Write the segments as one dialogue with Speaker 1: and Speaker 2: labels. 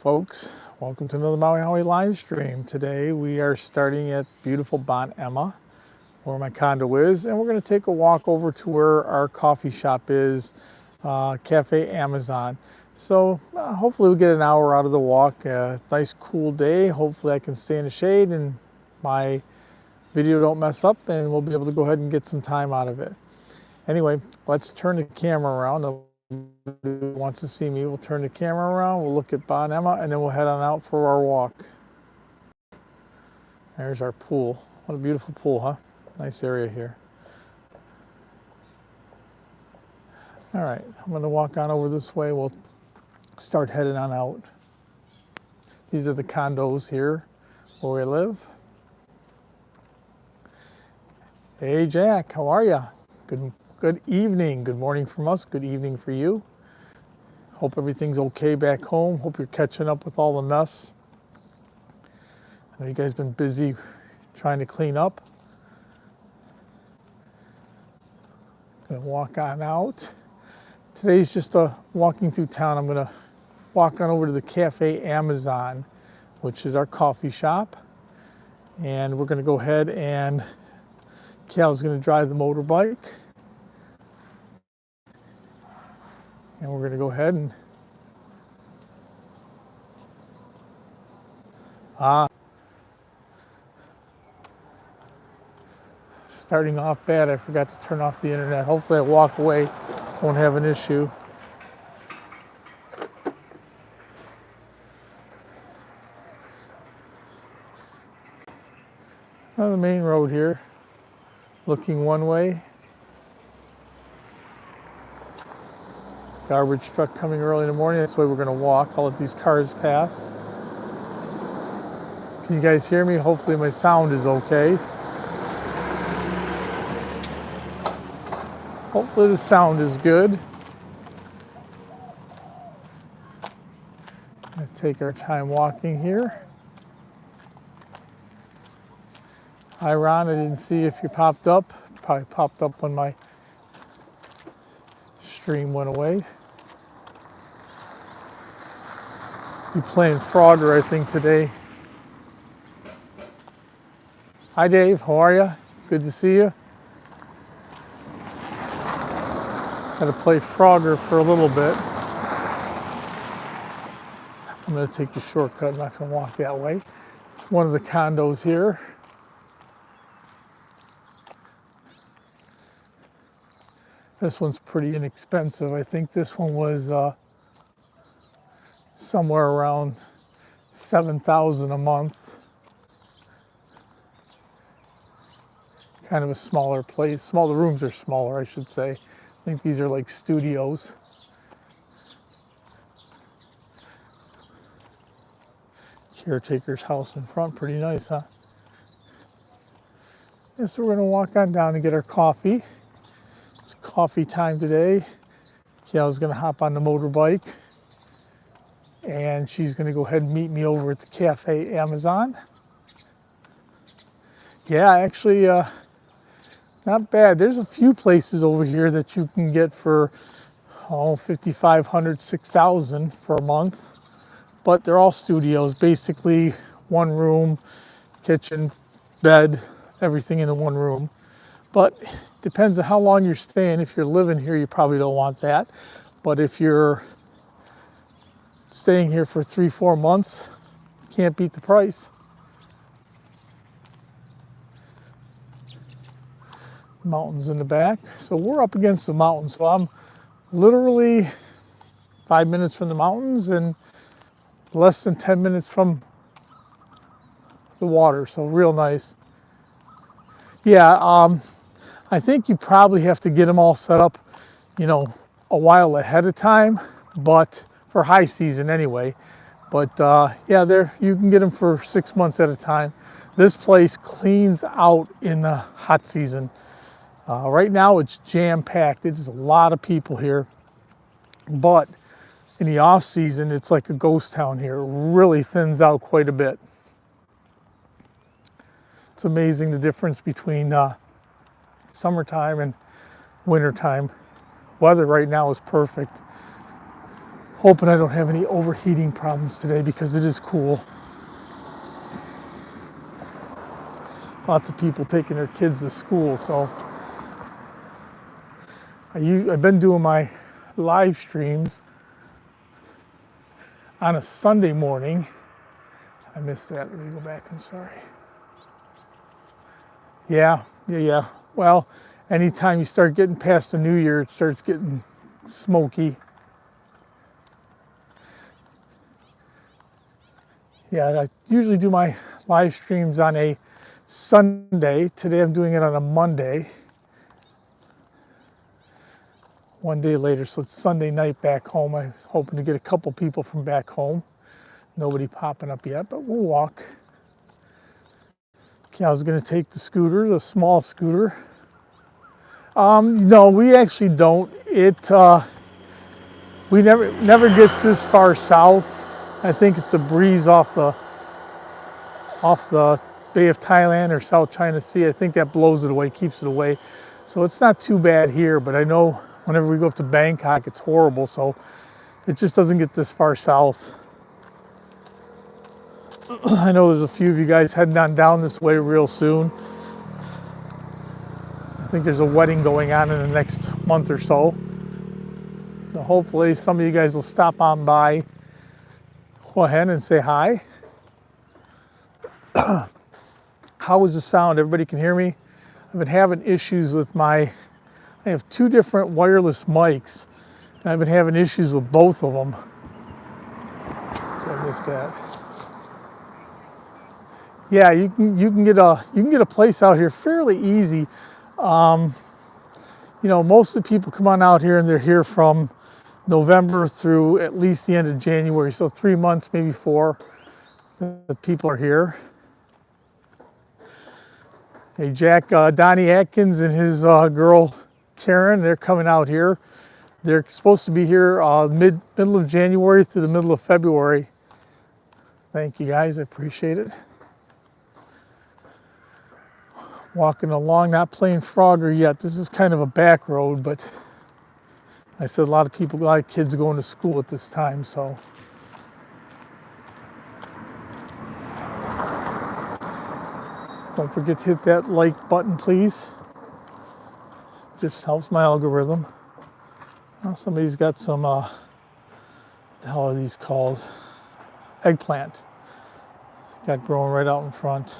Speaker 1: folks, welcome to another Mauihowey live stream. Today we are starting at beautiful Bon Emma, where my condo is, and we're going to take a walk over to where our coffee shop is, Cafe Amazon. So hopefully we get an hour out of the walk. Nice cool day. Hopefully I can stay in the shade and my video don't mess up, and we'll be able to go ahead and get some time out of it. Anyway, let's turn the camera around. Who wants to see me, we'll turn the camera around, we'll look at Bon Emma, and then we'll head on out for our walk. There's our pool. What a beautiful pool, huh? Nice area here. All right, I'm going to walk on over this way. We'll start heading on out. These are the condos here where we live. Hey Jack, how are you? Good evening. Good morning from us. Good evening for you. Hope everything's okay back home. Hope you're catching up with all the mess. I know you guys been busy trying to clean up. Gonna walk on out. Today's just a walking through town. I'm gonna walk on over to the Cafe Amazon, which is our coffee shop. And we're gonna go ahead and Cal's gonna drive the motorbike. And we're going to go ahead and starting off bad. I forgot to turn off the internet. Hopefully I walk away, won't have an issue. On the main road here, looking one way. Garbage truck coming early in the morning. That's the way we're going to walk. I'll let these cars pass. Can you guys hear me? Hopefully my sound is okay. Hopefully the sound is good. Going to take our time walking here. Hi Ron, I didn't see if you popped up. Probably popped up when my stream went away. You playing Frogger, I think, today. Hi, Dave. How are you? Good to see you. Got to play Frogger for a little bit. I'm going to take the shortcut. I'm not going to walk that way. It's one of the condos here. This one's pretty inexpensive. I think this one was somewhere around $7,000 a month. Kind of a smaller place. The rooms are smaller, I should say. I think these are like studios. Caretaker's house in front, pretty nice, huh? Yeah, so we're gonna walk on down and get our coffee. It's coffee time today. Kayla's gonna hop on the motorbike and she's gonna go ahead and meet me over at the Cafe Amazon. Yeah, actually, not bad. There's a few places over here that you can get for $5,500, $6,000 for a month, but they're all studios, basically one room, kitchen, bed, everything in the one room. But depends on how long you're staying. If you're living here, you probably don't want that. But if you're staying here for 3-4 months, you can't beat the price. Mountains in the back. So we're up against the mountains. So I'm literally 5 minutes from the mountains and less than 10 minutes from the water. So real nice. Yeah, I think you probably have to get them all set up, a while ahead of time, but for high season anyway. But yeah, you can get them for 6 months at a time. This place cleans out in the hot season. Right now it's jam-packed. There's a lot of people here, but in the off season, it's like a ghost town here. It really thins out quite a bit. It's amazing the difference between summertime and wintertime. Weather right now is perfect. Hoping I don't have any overheating problems today because it is cool. Lots of people taking their kids to school, so I've been doing my live streams on a Sunday morning. I missed that. Let me go back. I'm sorry. Yeah. Well, anytime you start getting past the new year, it starts getting smoky. Yeah, I usually do my live streams on a Sunday. Today I'm doing it on a Monday. One day later, so it's Sunday night back home. I was hoping to get a couple people from back home. Nobody popping up yet, but we'll walk. Okay, I was gonna take the scooter, the small scooter. No, we actually don't. We never gets this far south. I think it's a breeze off the Bay of Thailand or South China Sea. I think that blows it away, keeps it away. So it's not too bad here, but I know whenever we go up to Bangkok, it's horrible. So it just doesn't get this far south. I know there's a few of you guys heading on down this way real soon. I think there's a wedding going on in the next month or so. So hopefully some of you guys will stop on by Hua Hin and say hi. How is the sound? Everybody can hear me? I've been having issues with I have two different wireless mics, and I've been having issues with both of them. So I missed that. Yeah, you can get a place out here fairly easy. You know, most of the people come on out here and they're here from November through at least the end of January. So 3 months, maybe 4, the people are here. Hey, Jack, Donnie Atkins and his girl Karen, they're coming out here. They're supposed to be here middle of January through the middle of February. Thank you guys, I appreciate it. Walking along, not playing Frogger yet. This is kind of a back road, but I said a lot of kids going to school at this time, so. Don't forget to hit that like button, please. Just helps my algorithm. Well, somebody's got some, what the hell are these called? Eggplant. Got growing right out in front.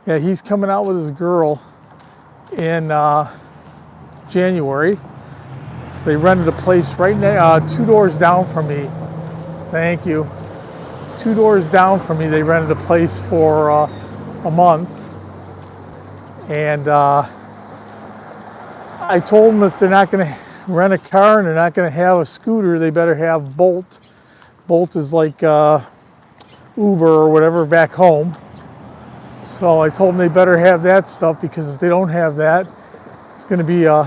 Speaker 1: Yeah, he's coming out with his girl in January. They rented a place right now, 2 doors down from me. Thank you. 2 doors down from me, they rented a place for a month. And I told them if they're not going to rent a car and they're not going to have a scooter, they better have Bolt. Bolt is like Uber or whatever back home. So I told them they better have that stuff, because if they don't have that, it's going to be a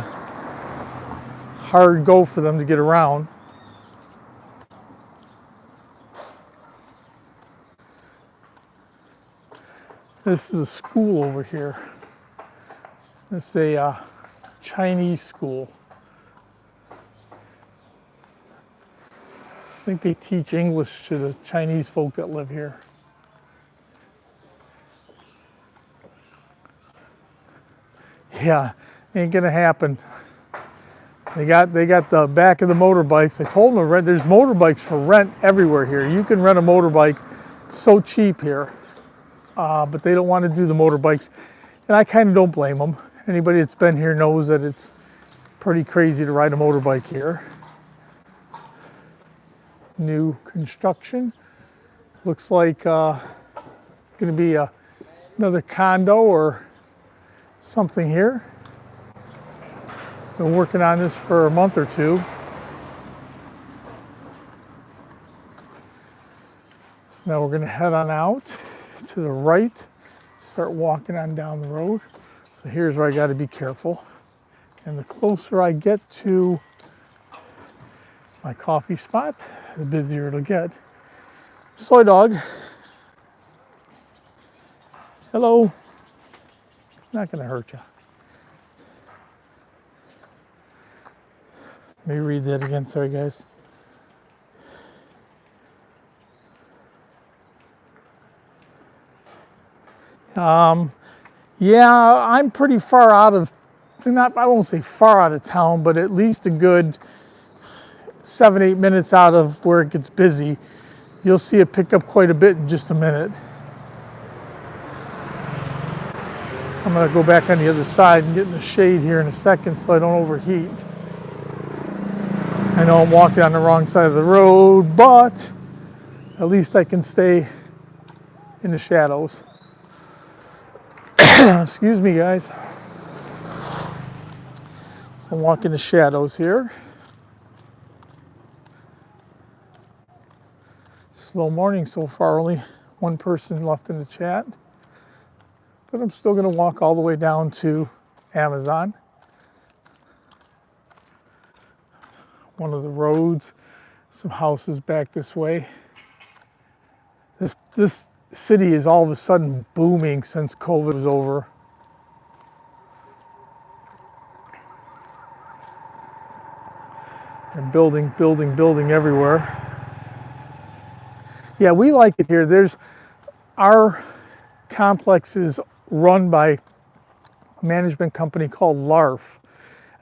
Speaker 1: hard go for them to get around. This is a school over here. This is a Chinese school. I think they teach English to the Chinese folk that live here. Yeah, ain't gonna happen. They got the back of the motorbikes. I told them to rent. There's motorbikes for rent everywhere here. You can rent a motorbike so cheap here, but they don't want to do the motorbikes, and I kind of don't blame them. Anybody that's been here knows that it's pretty crazy to ride a motorbike here. New construction. Looks like going to be another condo or something here. Been working on this for a month or two. So now we're going to head on out to the right, start walking on down the road. So here's where I got to be careful. And the closer I get to my coffee spot, the busier it'll get. Soy dog. Hello. Not going to hurt you. Let me read that again. Sorry, guys. Yeah, I'm pretty far out of, I won't say far out of town, but at least a good 7-8 minutes out of where it gets busy. You'll see it pick up quite a bit in just a minute. I'm going to go back on the other side and get in the shade here in a second so I don't overheat. I know I'm walking on the wrong side of the road, but at least I can stay in the shadows. Excuse me, guys. So I'm walking the shadows here. Slow morning so far, only one person left in the chat. But I'm still going to walk all the way down to Amazon. One of the roads, some houses back this way. This city is all of a sudden booming since COVID was over. And building everywhere. Yeah, we like it here. Our complex is run by a management company called LARF.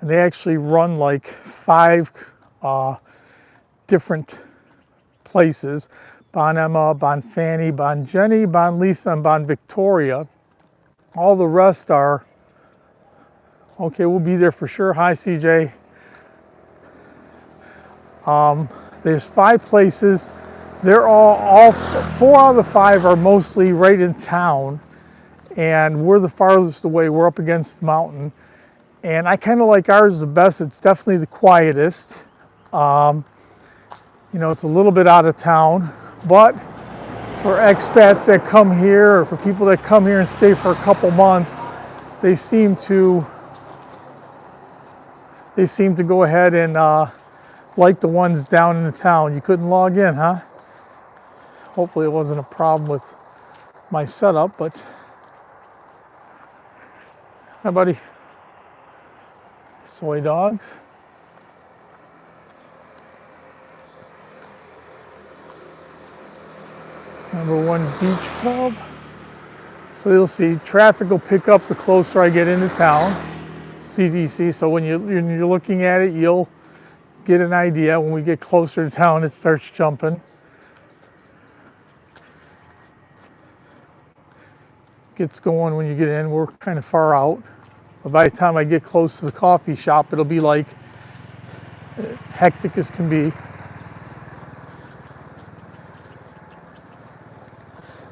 Speaker 1: And they actually run like 5 different places. Bon Emma, Bon Fanny, Bon Jenny, Bon Lisa, and Bon Victoria. All the rest are, okay, we'll be there for sure. Hi, CJ. There's 5 places. They're all 4 out of the 5 are mostly right in town. And we're the farthest away. We're up against the mountain. And I kind of like ours the best. It's definitely the quietest. You know, it's a little bit out of town. But for expats that come here, or for people that come here and stay for a couple months, they seem to go ahead and like the ones down in the town. You couldn't log in, huh? Hopefully it wasn't a problem with my setup, but hi, buddy. Soy dogs. Number 1 Beach Club. So you'll see traffic will pick up the closer I get into town. CDC. So when you're looking at it, you'll get an idea. When we get closer to town, it starts jumping. Gets going when you get in. We're kind of far out. But by the time I get close to the coffee shop, it'll be like hectic as can be.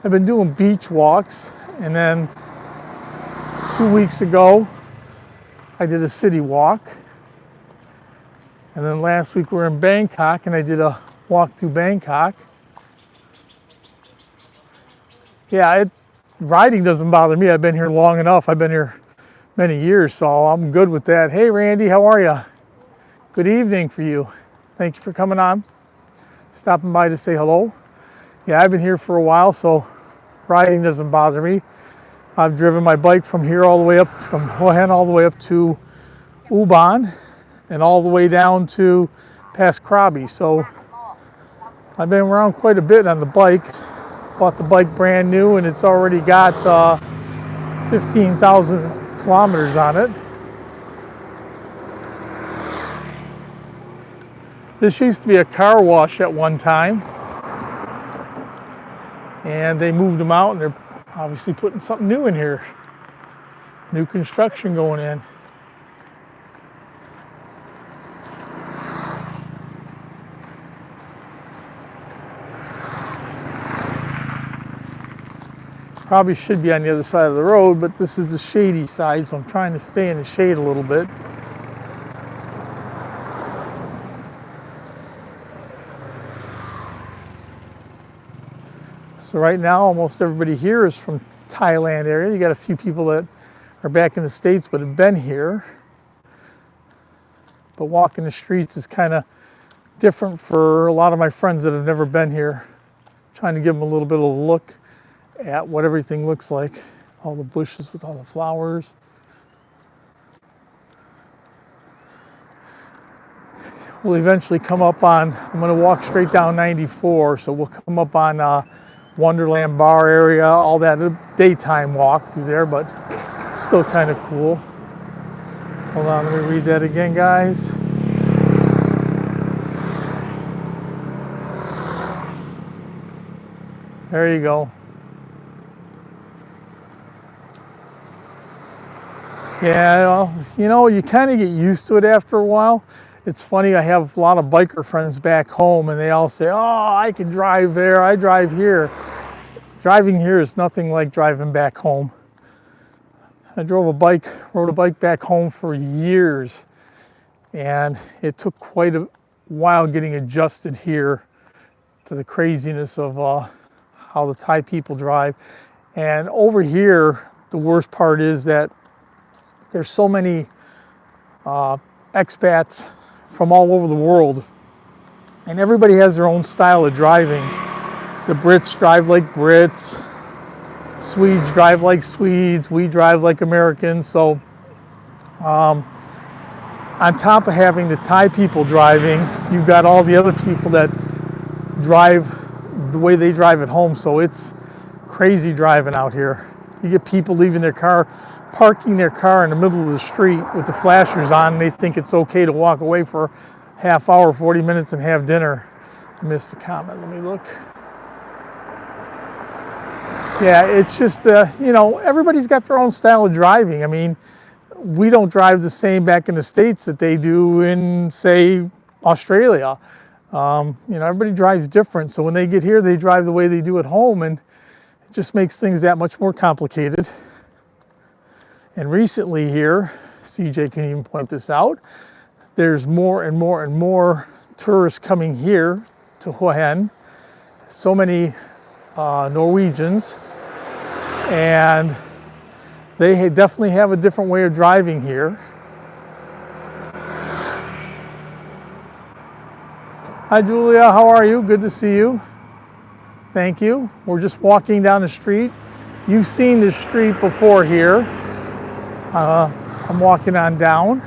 Speaker 1: I've been doing beach walks, and then 2 weeks ago, I did a city walk. And then last week we were in Bangkok, and I did a walk through Bangkok. Yeah, riding doesn't bother me. I've been here long enough. I've been here many years, so I'm good with that. Hey, Randy, how are you? Good evening for you. Thank you for coming on, stopping by to say hello. Yeah, I've been here for a while, so riding doesn't bother me. I've driven my bike from here all the way up, from Hua Hin all the way up to Ubon, and all the way down to past Krabi. So I've been around quite a bit on the bike. Bought the bike brand new, and it's already got 15,000 kilometers on it. This used to be a car wash at one time, and they moved them out, and they're obviously putting something new in here. New construction going in. Probably should be on the other side of the road, but this is the shady side, so I'm trying to stay in the shade a little bit. So right now, almost everybody here is from Thailand area. You got a few people that are back in the States but have been here. But walking the streets is kind of different for a lot of my friends that have never been here. Trying to give them a little bit of a look at what everything looks like. All the bushes with all the flowers. we'll eventually come up on, I'm going to walk straight down 94, so we'll come up on Wonderland Bar area, all that, a daytime walk through there, but still kind of cool. Hold on, let me read that again, guys. There you go. Yeah, well, you know, you kind of get used to it after a while. It's funny, I have a lot of biker friends back home and they all say, oh, I can drive there, I drive here. Driving here is nothing like driving back home. I rode a bike back home for years, and it took quite a while getting adjusted here to the craziness of how the Thai people drive. And over here, the worst part is that there's so many expats from all over the world, and everybody has their own style of driving. The Brits drive like Brits, Swedes drive like Swedes, we drive like Americans. So on top of having the Thai people driving, you've got all the other people that drive the way they drive at home. So it's crazy driving out here. You get people leaving their car, parking their car in the middle of the street with the flashers on, and they think it's okay to walk away for a half hour, 40 minutes and have dinner. I missed a comment, let me look. Yeah, it's just, you know, everybody's got their own style of driving. I mean, we don't drive the same back in the States that they do in, say, Australia. You know, everybody drives different. So when they get here, they drive the way they do at home, and it just makes things that much more complicated. And recently here, CJ can even point this out, there's more and more and more tourists coming here to Hua Hin. So many Norwegians, and they definitely have a different way of driving here. Hi Julia, how are you? Good to see you. Thank you. We're just walking down the street. You've seen this street before here. I'm walking on down.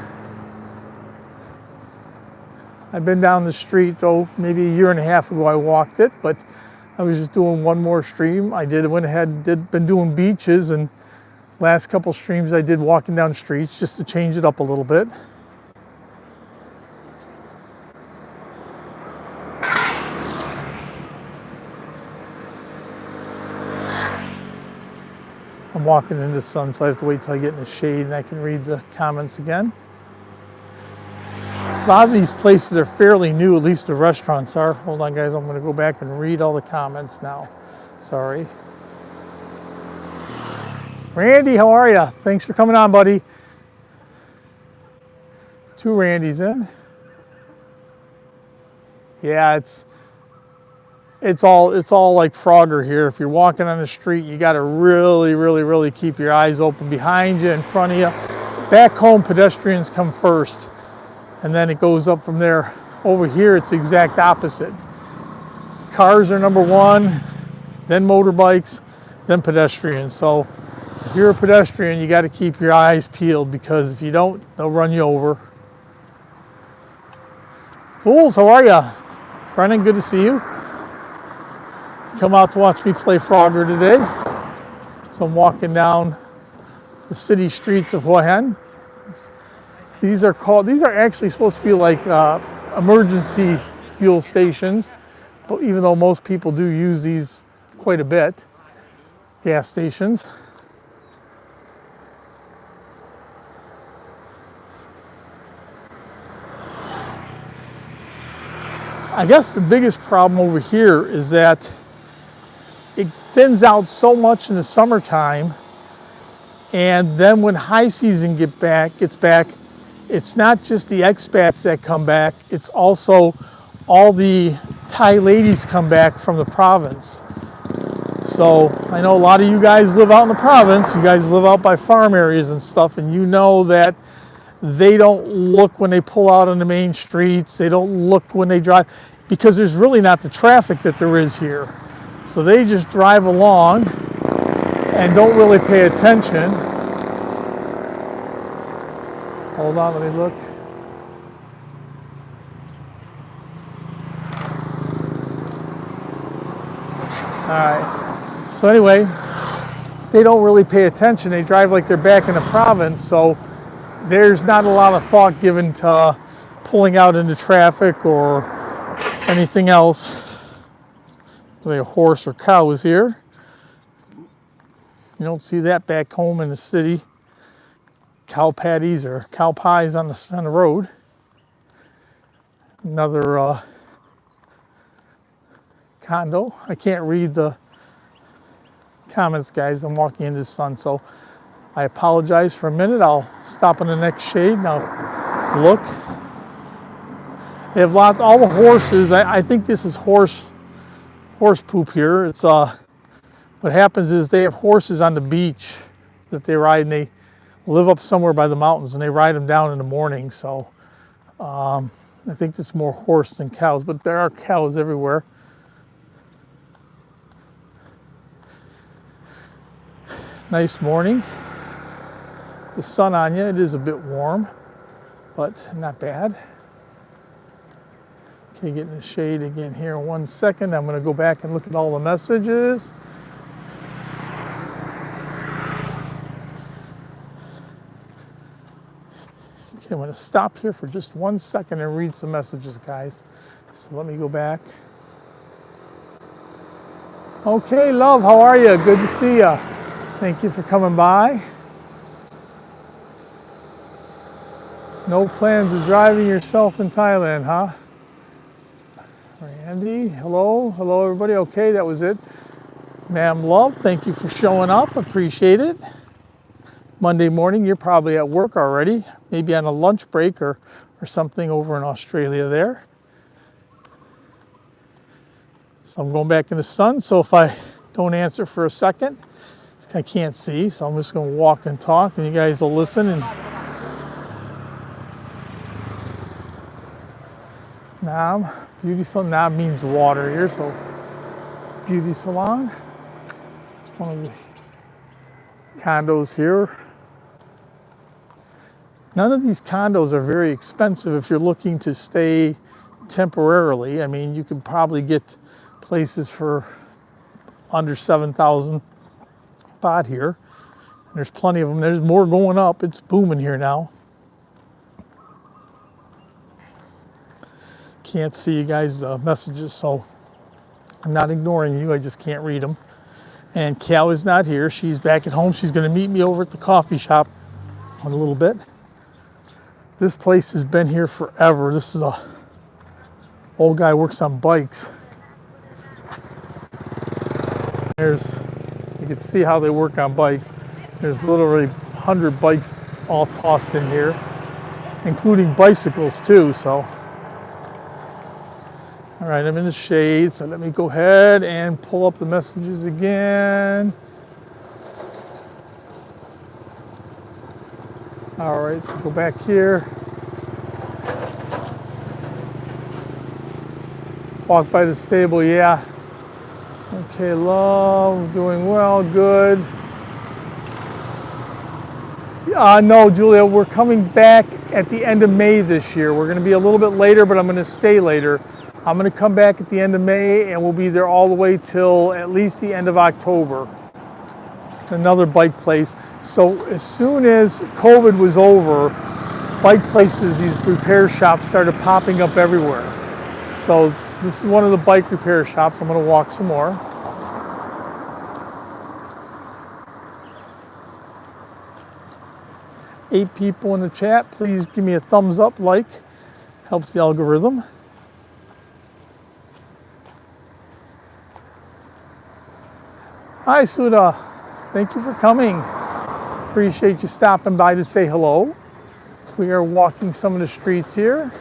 Speaker 1: I've been down the street, though, maybe a year and a half ago I walked it, but I was just doing one more stream. Went ahead and been doing beaches, and last couple streams I did walking down streets just to change it up a little bit. I'm walking in the sun, so I have to wait till I get in the shade and I can read the comments again. A lot of these places are fairly new, at least the restaurants are. Hold on, guys, I'm going to go back and read all the comments now. Sorry. Randy, how are you? Thanks for coming on, buddy. 2 Randys in. Yeah, it's all like Frogger here. If you're walking on the street, you got to really keep your eyes open behind you, in front of you. Back home, pedestrians come first, and then it goes up from there. Over here, it's the exact opposite. Cars are number 1, then motorbikes, then pedestrians. So if you're a pedestrian, you got to keep your eyes peeled, because if you don't, they'll run you over. Fools, how are you? Brennan, good to see you. Come out to watch me play Frogger today. So I'm walking down the city streets of Hua Hin. These are actually supposed to be like emergency fuel stations, but even though most people do use these quite a bit, gas stations. I guess the biggest problem over here is that it thins out so much in the summertime, and then when high season gets back, it's not just the expats that come back, it's also all the Thai ladies come back from the province. So I know a lot of you guys live out in the province, you guys live out by farm areas and stuff, and you know that they don't look when they pull out on the main streets, they don't look when they drive, because there's really not the traffic that there is here. So they just drive along and don't really pay attention. Hold on, let me look. right. So anyway, they don't really pay attention. They drive like they're back in the province, so there's not a lot of thought given to pulling out into traffic or anything else. Like a horse or cow is here. You don't see that back home in the city. Cow patties or cow pies on the road. Another condo. I can't read the comments, guys. I'm walking into the sun, so I apologize for a minute. I'll stop in the next shade and I'll look. They have all the horses. I think this is horse poop here. It's what happens is they have horses on the beach that they ride, and they live up somewhere by the mountains, and they ride them down in the morning. So I think this is more horse than cows, but there are cows everywhere. Nice morning. The sun on you. It is a bit warm, but not bad. Okay, getting the shade again here in 1 second. I'm going to go back and look at all the messages. Okay, I'm going to stop here for just 1 second and read some messages, guys. So let me go back. Okay, love, how are you? Good to see you. Thank you for coming by. No plans of driving yourself in Thailand, huh? Randy, hello. Hello, everybody. Okay, that was it. Ma'am Love, thank you for showing up. Appreciate it. Monday morning, you're probably at work already, maybe on a lunch break or something over in Australia there. So I'm going back in the sun, so if I don't answer for a second, I can't see, so I'm just going to walk and talk, and you guys will listen. And Nam, beauty salon. Nam means water here, so beauty salon. It's one of the condos here. None of these condos are very expensive if you're looking to stay temporarily. I mean, you can probably get places for under 7,000 baht here. And there's plenty of them. There's more going up. It's booming here now. Can't see you guys' messages, so I'm not ignoring you. I just can't read them. And Cal is not here. She's back at home. She's going to meet me over at the coffee shop in a little bit. This place has been here forever. This is a old guy works on bikes. You can see how they work on bikes. There's literally 100 bikes all tossed in here, including bicycles too. So, all right, I'm in the shade, so let me go ahead and pull up the messages again. All right, so go back here. Walk by the stable, yeah. Okay, love, doing well, good. No, Julia, we're coming back at the end of May this year. We're going to be a little bit later, but I'm going to stay later. I'm going to come back at the end of May, and we'll be there all the way till at least the end of October. Another bike place. So as soon as COVID was over, bike places, these repair shops started popping up everywhere. So this is one of the bike repair shops. I'm going to walk some more. Eight people in the chat. Please give me a thumbs up, like. Helps the algorithm. Hi, Sudha. Thank you for coming. Appreciate you stopping by to say hello. We are walking some of the streets here.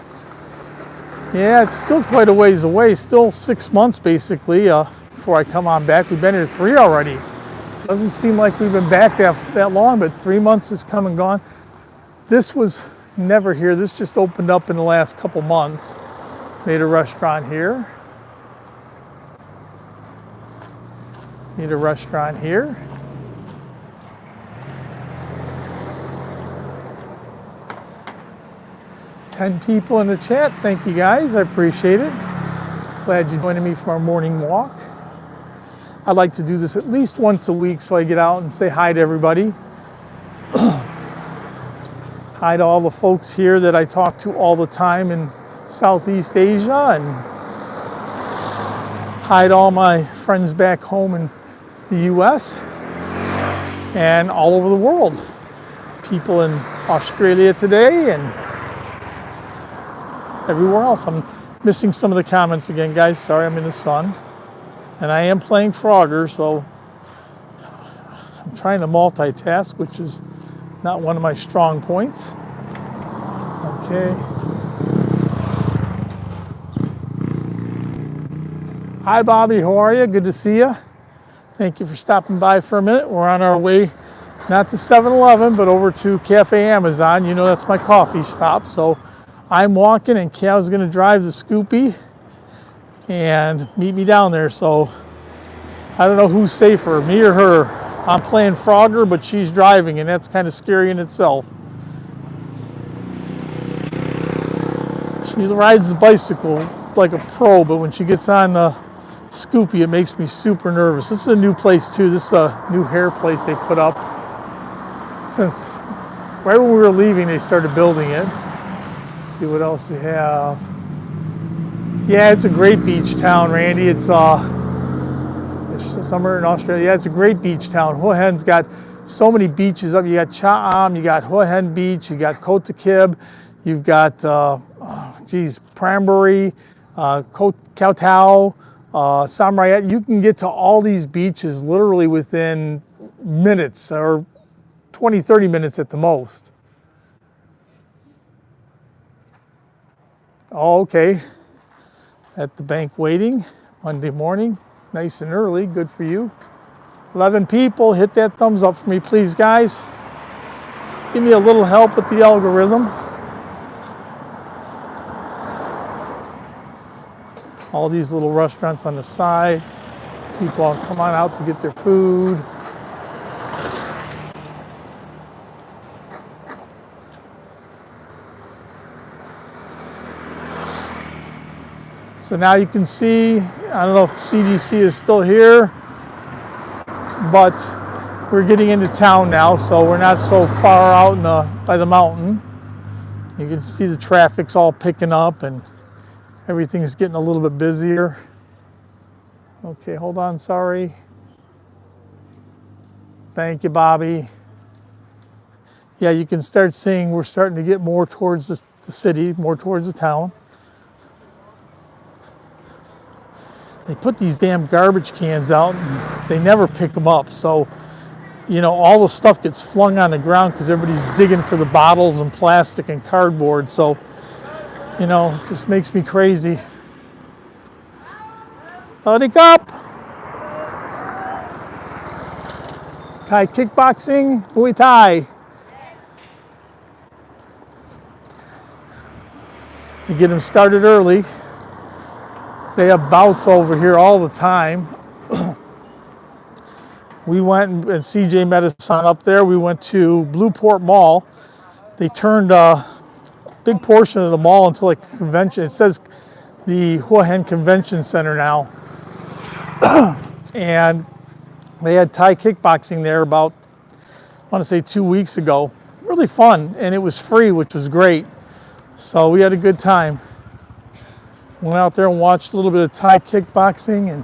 Speaker 1: Yeah, it's still quite a ways away. Still 6 months, basically, before I come on back. We've been here 3 already. Doesn't seem like we've been back that long, but 3 months has come and gone. This was never here. This just opened up in the last couple months. Made a restaurant here. Need a restaurant here. $10 people in the chat. Thank you guys. I appreciate it. Glad you're joining me for our morning walk. I like to do this at least once a week so I get out and say hi to everybody. Hi to all the folks here that I talk to all the time in Southeast Asia, and hi to all my friends back home in the US and all over the world. People in Australia today and everywhere else. I'm missing some of the comments again, guys. Sorry, I'm in the sun. And I am playing Frogger, so I'm trying to multitask, which is not one of my strong points. Okay. Hi, Bobby. How are you? Good to see you. Thank you for stopping by for a minute. We're on our way, not to 7-Eleven, but over to Cafe Amazon. You know that's my coffee stop. So I'm walking, and Cal's going to drive the Scoopy and meet me down there. So I don't know who's safer, me or her. I'm playing Frogger, but she's driving, and that's kind of scary in itself. She rides the bicycle like a pro, but when she gets on the Scoopy, it makes me super nervous. This is a new place too. This is a new hair place they put up. Since right when we were leaving, they started building it. Let's see what else we have. Yeah, it's a great beach town, Randy. It's summer in Australia. Yeah, it's a great beach town. Hua Hin's got so many beaches up. You got Cha Am, you got Hua Hin Beach, you got Kota Kib, you've got Prambury, Kowtow, Samrayat. You can get to all these beaches literally within minutes, or 20, 30 minutes at the most. Oh, okay. At the bank waiting, Monday morning, nice and early, good for you. 11 people, hit that thumbs up for me, please, guys. Give me a little help with the algorithm. All these little restaurants on the side. People all come on out to get their food. So now you can see, I don't know if CDC is still here, but we're getting into town now, so we're not so far out by the mountain. You can see the traffic's all picking up and everything's getting a little bit busier. Okay, hold on, sorry. Thank you, Bobby. Yeah, you can start seeing we're starting to get more towards the city, more towards the town. They put these damn garbage cans out and they never pick them up. So, you know, all the stuff gets flung on the ground because everybody's digging for the bottles and plastic and cardboard. So, you know, it just makes me crazy. Howdy up. Thai kickboxing, Muay Thai. You get them started early. They have bouts over here all the time. We went and CJ met us on up there. We went to Blueport Mall. They turned a big portion of the mall into like a convention. It says the Hua Hin Convention Center now. And they had Thai kickboxing there about, I want to say 2 weeks ago. Really fun, and it was free, which was great. So we had a good time. Went out there and watched a little bit of Thai kickboxing, and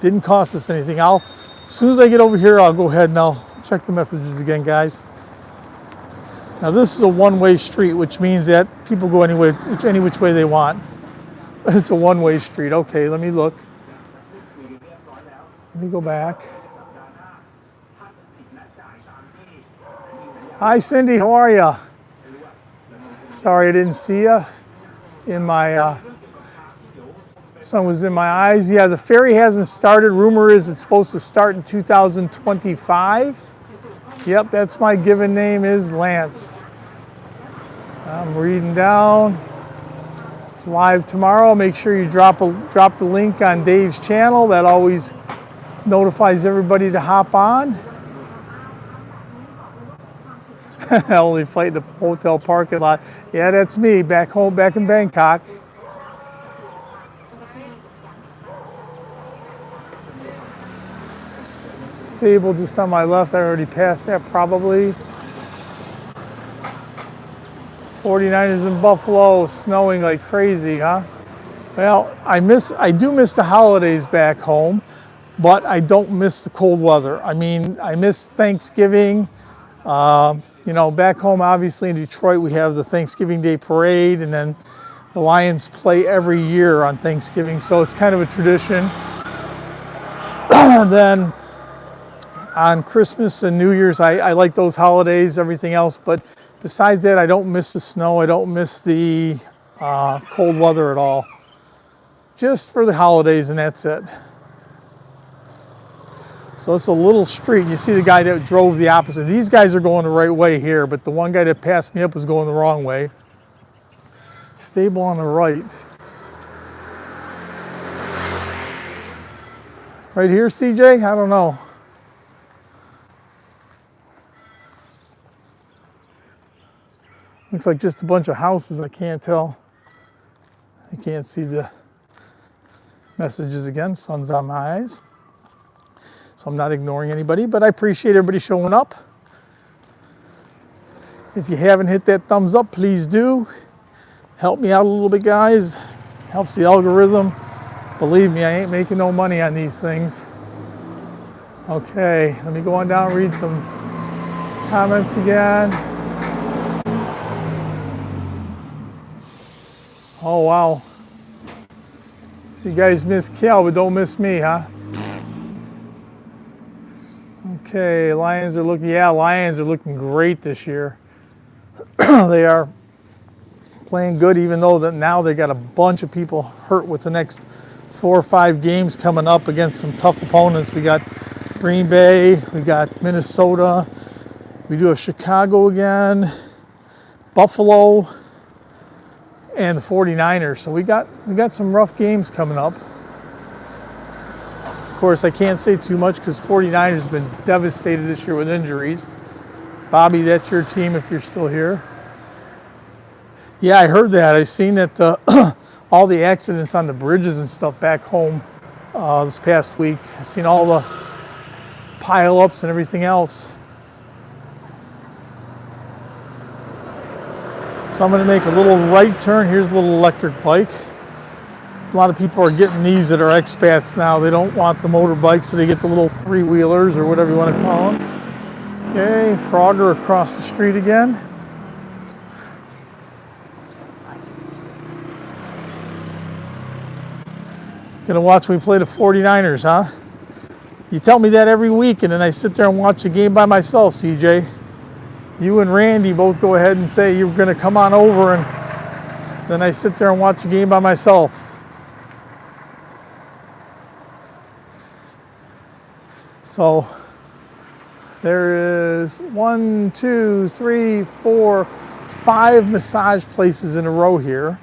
Speaker 1: didn't cost us anything. As soon as I get over here, I'll go ahead and I'll check the messages again, guys. Now this is a one-way street, which means that people go any which way they want. But it's a one-way street. Okay, let me look. Let me go back. Hi, Cindy. How are you? Sorry I didn't see you. Sun was in my eyes. Yeah, the ferry hasn't started. Rumor is it's supposed to start in 2025. Yep, that's my given name is Lance. I'm reading down. Live tomorrow. Make sure you drop the link on Dave's channel. That always notifies everybody to hop on. Only fight in the hotel parking lot. Yeah, that's me back home, back in Bangkok. stable just on my left. I already passed that probably. 49ers in Buffalo, snowing like crazy, huh? Well, I do miss the holidays back home, but I don't miss the cold weather. I mean, I miss Thanksgiving. You know, back home, obviously in Detroit, we have the Thanksgiving Day Parade, and then the Lions play every year on Thanksgiving, so it's kind of a tradition. Then on Christmas and New Year's, I like those holidays, everything else, but besides that, I don't miss the snow. I don't miss the cold weather at all. Just for the holidays, and that's it. So it's a little street. You see the guy that drove the opposite. These guys are going the right way here, but the one guy that passed me up was going the wrong way. Stable on the right. Right here, CJ? I don't know. Looks like just a bunch of houses. I can't tell. I can't see the messages again. Sun's on my eyes. So I'm not ignoring anybody, but I appreciate everybody showing up. If you haven't hit that thumbs up, please do. Help me out a little bit, guys. Helps the algorithm. Believe me, I ain't making no money on these things. Okay, let me go on down and read some comments again. Oh, wow. So you guys miss Cal, but don't miss me, huh? Okay, Lions are looking great this year. They are playing good, even though that now they got a bunch of people hurt with the next 4 or 5 games coming up against some tough opponents. We got Green Bay, we got Minnesota, we do have Chicago again, Buffalo, and the 49ers. So we got some rough games coming up. Of course, I can't say too much because 49ers have been devastated this year with injuries. Bobby, that's your team if you're still here. Yeah, I heard that. I seen that all the accidents on the bridges and stuff back home this past week. I've seen all the pile-ups and everything else. So I'm going to make a little right turn. Here's a little electric bike. A lot of people are getting these that are expats now. They don't want the motorbikes, so they get the little 3-wheelers or whatever you want to call them. Okay, Frogger across the street again. Gonna watch me play the 49ers, huh? You tell me that every week, and then I sit there and watch the game by myself, CJ. You and Randy both go ahead and say you're gonna come on over, and then I sit there and watch the game by myself. So there is 1, 2, 3, 4, 5 massage places in a row here.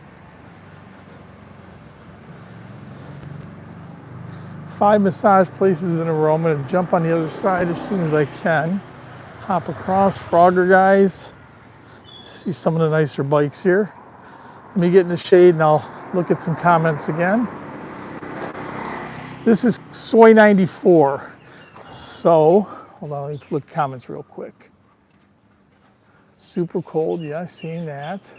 Speaker 1: 5 massage places in a row. I'm going to jump on the other side as soon as I can. Hop across. Frogger guys. See some of the nicer bikes here. Let me get in the shade and I'll look at some comments again. This is Soy 94. So, hold on, let me look at comments real quick. Super cold, yeah, I've seen that.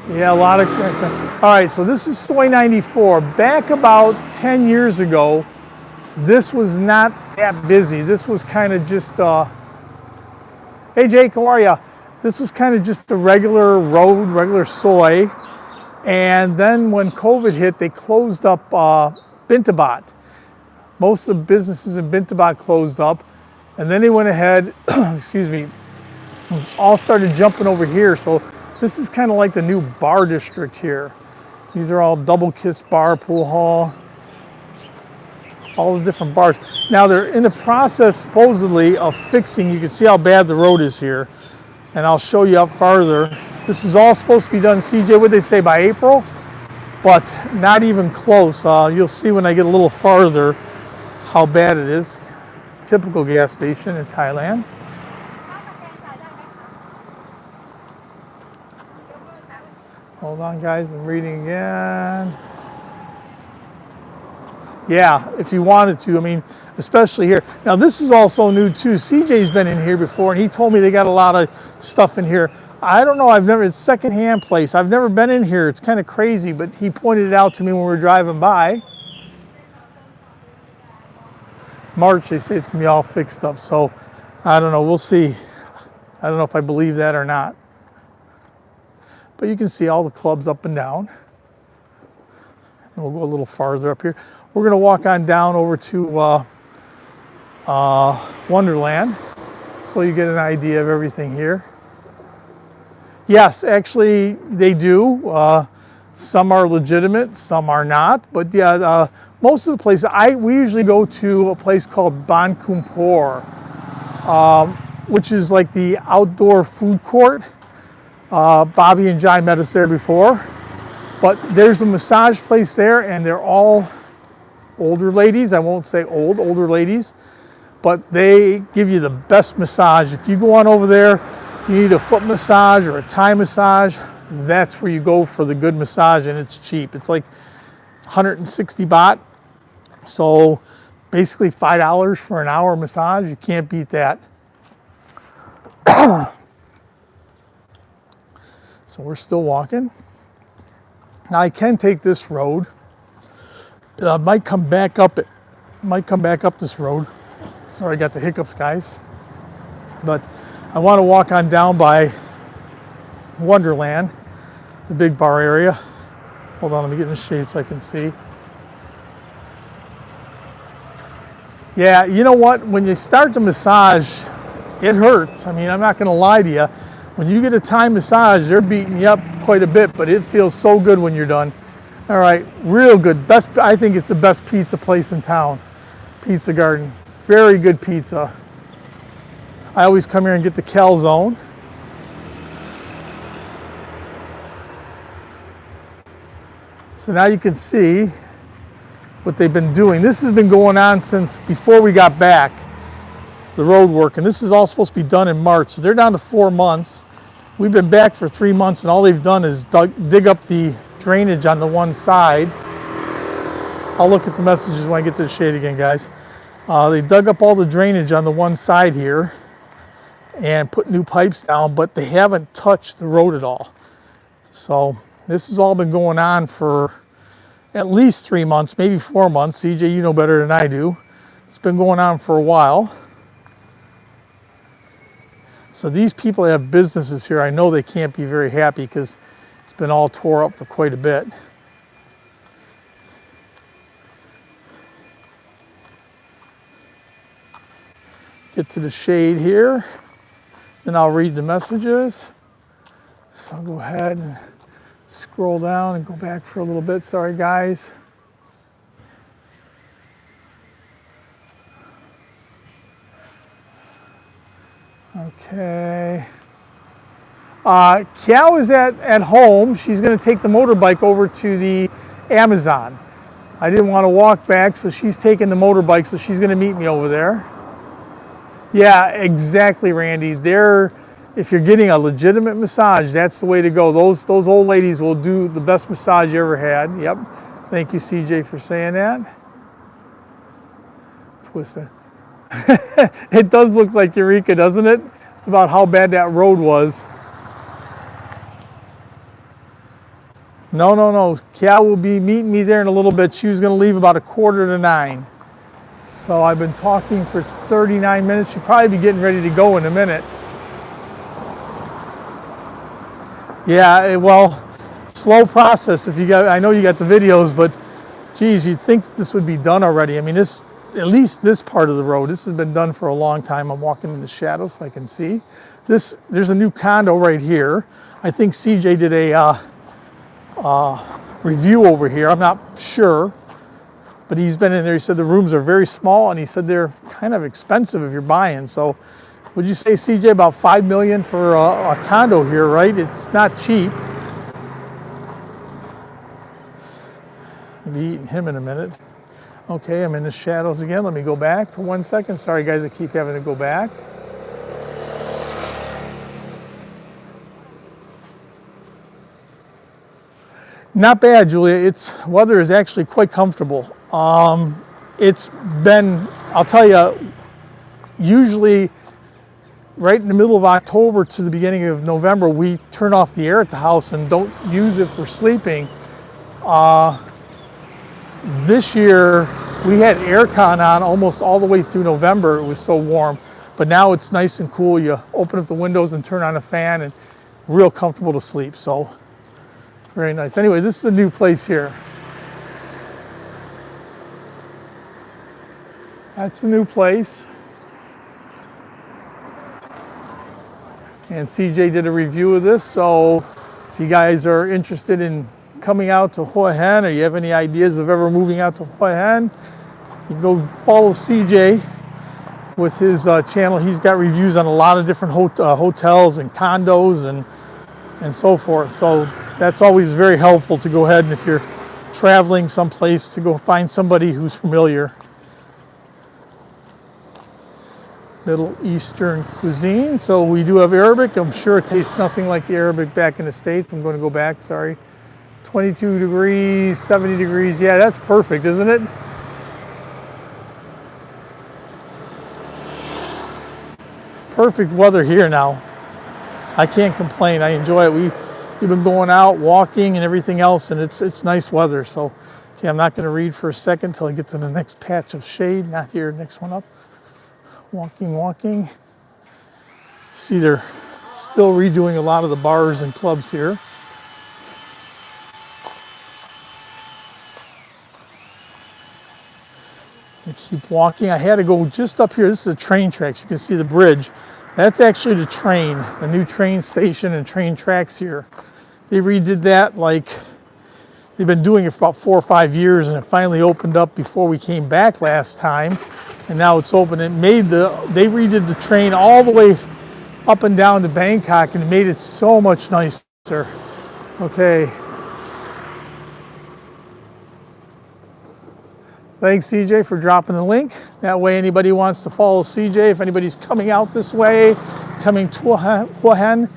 Speaker 1: Yeah, a lot of, all right, so this is Soy 94. Back about 10 years ago, this was not that busy. This was kind of just, hey Jake, how are ya? This was kind of just a regular road, regular Soy. And then when COVID hit, they closed up Bintabat. Most of the businesses in Bintabat closed up. And then they went ahead, excuse me, all started jumping over here. So this is kind of like the new bar district here. These are all Double Kiss Bar, Pool Hall, all the different bars. Now they're in the process, supposedly, of fixing. You can see how bad the road is here. And I'll show you up farther. This is all supposed to be done, CJ, what they say, by April, but not even close. You'll see when I get a little farther how bad it is. Typical gas station in Thailand. Hold on, guys, I'm reading again. Yeah, if you wanted to, I mean, especially here. Now, this is also new too. CJ's been in here before, and he told me they got a lot of stuff in here. I don't know, it's secondhand place. I've never been in here. It's kind of crazy, but he pointed it out to me when we were driving by. March, they say it's gonna be all fixed up, so I don't know, we'll see. I don't know if I believe that or not. But you can see all the clubs up and down. And we'll go a little farther up here. We're gonna walk on down over to Wonderland, so you get an idea of everything here. Yes, actually they do. Some are legitimate, some are not. But yeah, most of the places, we usually go to a place called Ban Kumpor, which is like the outdoor food court. Bobby and Jai met us there before. But there's a massage place there, and they're all older ladies. I won't say older ladies, but they give you the best massage. If you go on over there, you need a foot massage or a Thai massage, that's where you go for the good massage, and it's cheap. It's like 160 baht. So basically $5 for an hour massage. You can't beat that. So we're still walking. Now I can take this road. Might come back up this road. Sorry, I got the hiccups, guys. But I want to walk on down by Wonderland, the big bar area. Hold on, let me get in the shade so I can see. Yeah, you know what? When you start the massage, it hurts. I mean, I'm not going to lie to you. When you get a Thai massage, they're beating you up quite a bit, but it feels so good when you're done. All right, real good. Best, I think it's the best pizza place in town. Pizza Garden. Very good pizza. I always come here and get the calzone. So now you can see what they've been doing. This has been going on since before we got back, the road work, and this is all supposed to be done in March. So they're down to 4 months. We've been back for 3 months, and all they've done is dig up the drainage on the one side. I'll look at the messages when I get to the shade again, guys. They dug up all the drainage on the one side here and put new pipes down, but they haven't touched the road at all. So this has all been going on for at least 3 months, maybe 4 months. CJ, you know better than I do. It's been going on for a while. So these people that have businesses here, I know they can't be very happy because it's been all tore up for quite a bit. Get to the shade here, then I'll read the messages. So I'll go ahead and scroll down and go back for a little bit. Sorry, guys. Okay. Kiao is at home. She's going to take the motorbike over to the Amazon. I didn't want to walk back, so she's taking the motorbike, so she's going to meet me over there. Yeah, exactly, Randy. If you're getting a legitimate massage, that's the way to go. Those old ladies will do the best massage you ever had. Yep. Thank you, CJ, for saying that. Twist it. It does look like Eureka, doesn't it? It's about how bad that road was. No. Kia will be meeting me there in a little bit. She was going to leave about 8:45. So I've been talking for 39 minutes. She'll probably be getting ready to go in a minute. Yeah, well, slow process. I know you got the videos, but geez, you'd think this would be done already. I mean, at least this part of the road, this has been done for a long time. I'm walking in the shadow so I can see. There's a new condo right here. I think CJ did a review over here. I'm not sure, but he's been in there. He said the rooms are very small, and he said they're kind of expensive if you're buying. So would you say, CJ, about $5 million for a condo here, right? It's not cheap. I'll be eating him in a minute. Okay, I'm in the shadows again. Let me go back for 1 second. Sorry, guys, I keep having to go back. Not bad, Julia. Its weather is actually quite comfortable. It's been, I'll tell you, usually right in the middle of October to the beginning of November, we turn off the air at the house and don't use it for sleeping. This year, we had aircon on almost all the way through November. It was so warm, but now it's nice and cool. You open up the windows and turn on a fan, and real comfortable to sleep. So very nice. Anyway, this is a new place here. That's a new place. And CJ did a review of this, so if you guys are interested in coming out to Hua Hin, or you have any ideas of ever moving out to Hua Hin, you can go follow CJ with his channel. He's got reviews on a lot of different hotels and condos and so forth. So that's always very helpful to go ahead, and if you're traveling someplace, to go find somebody who's familiar. Middle Eastern cuisine. So we do have Arabic. I'm sure it tastes nothing like the Arabic back in the States. I'm going to go back, sorry. 22 degrees, 70 degrees. Yeah, that's perfect, isn't it? Perfect weather here now. I can't complain. I enjoy it. We've been going out, walking and everything else, and it's nice weather. So, okay, I'm not going to read for a second until I get to the next patch of shade. Not here, next one up. Walking. See, they're still redoing a lot of the bars and clubs here. I keep walking. I had to go just up here. This is the train tracks. You can see the bridge. That's actually the train, the new train station and train tracks here. They redid that, like they've been doing it for about 4 or 5 years, and it finally opened up before we came back last time. And now it's open. They redid the train all the way up and down to Bangkok, and it made it so much nicer. Okay. Thanks, CJ, for dropping the link. That way anybody wants to follow CJ, if anybody's coming out this way, coming to Hua Hin,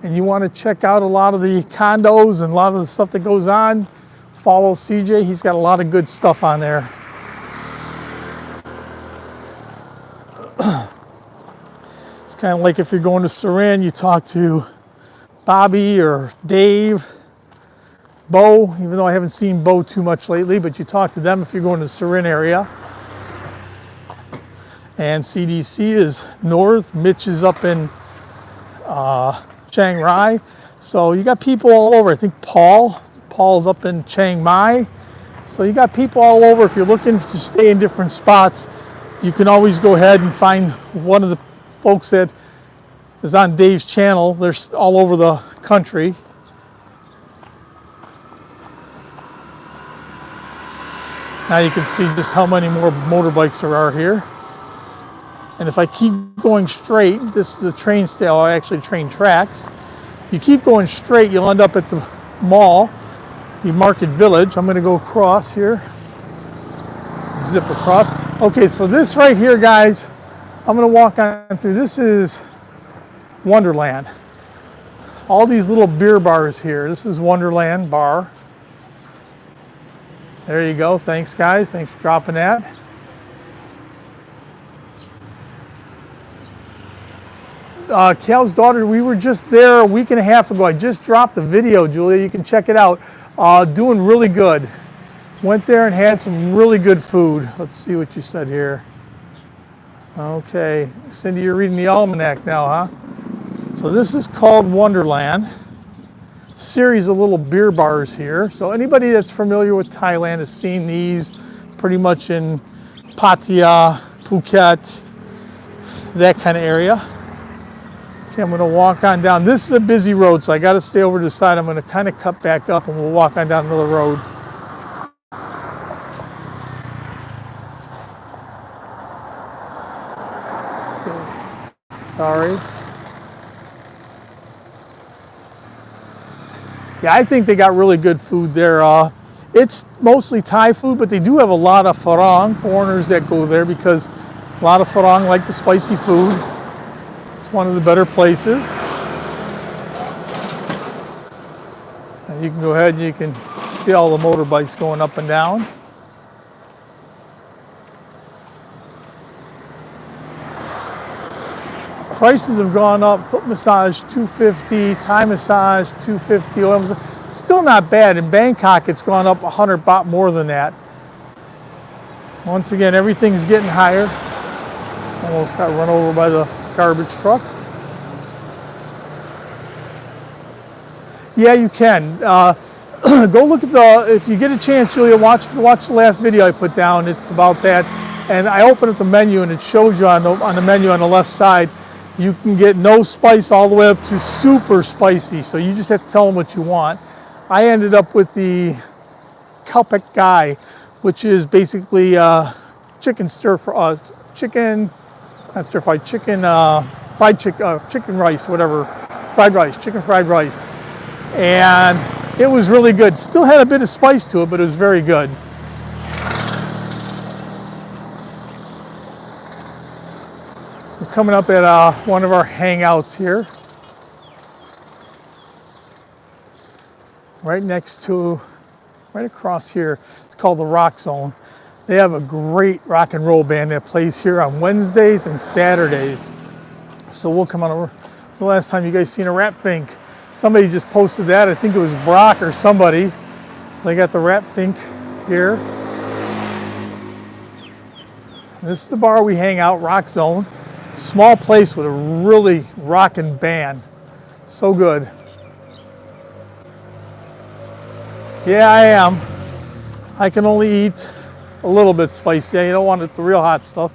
Speaker 1: and you want to check out a lot of the condos and a lot of the stuff that goes on, follow CJ. He's got a lot of good stuff on there. It's kind of like if you're going to Surin, you talk to Bobby or Dave, Bo, even though I haven't seen Bo too much lately, but you talk to them if you're going to the Surin area. And CDC is north. Mitch is up in Chiang Rai. So you got people all over. I think Paul's up in Chiang Mai. So you got people all over. If you're looking to stay in different spots, you can always go ahead and find one of the folks that is on Dave's channel. They're all over the country. Now you can see just how many more motorbikes there are here. And if I keep going straight, this is the train style, actually train tracks. You keep going straight, you'll end up at the mall, the Market Village. I'm gonna go across here, zip across. Okay, so this right here, guys, I'm gonna walk on through. This is Wonderland. All these little beer bars here. This is Wonderland Bar. There you go. Thanks, guys. Thanks for dropping that. Cal's daughter, we were just there a week and a half ago. I just dropped a video, Julia. You can check it out. Doing really good. Went there and had some really good food. Let's see what you said here. Okay. Cindy, you're reading the almanac now, huh? So this is called Wonderland. Series of little beer bars here. So anybody that's familiar with Thailand has seen these pretty much in Pattaya, Phuket, that kind of area. Okay, I'm going to walk on down. This is a busy road, so I got to stay over to the side. I'm going to kind of cut back up and we'll walk on down another road. Sorry. Yeah, I think they got really good food there. It's mostly Thai food, but they do have a lot of foreigners that go there because a lot of Farang like the spicy food. It's one of the better places. And you can go ahead and you can see all the motorbikes going up and down. Prices have gone up. Foot massage $250, Thai massage $250, oil massage. Still not bad. In Bangkok, it's gone up 100 baht more than that. Once again, everything's getting higher. Almost got run over by the garbage truck. Yeah, you can. Go look at if you get a chance, Julia, watch the last video I put down. It's about that. And I opened up the menu and it shows you on the menu on the left side, you can get no spice all the way up to super spicy. So you just have to tell them what you want. I ended up with the Kalpek Gai, which is basically chicken chicken rice, whatever, chicken fried rice. And it was really good. Still had a bit of spice to it, but it was very good. We're coming up at one of our hangouts here. Right across here. It's called the Rock Zone. They have a great rock and roll band that plays here on Wednesdays and Saturdays. So we'll come on over. The last time you guys seen a rap fink, somebody just posted that. I think it was Brock or somebody. So they got the rap fink here. This is the bar we hang out, Rock Zone. Small place with a really rockin' band. So good. Yeah, I am. I can only eat a little bit spicy. You don't want the real hot stuff.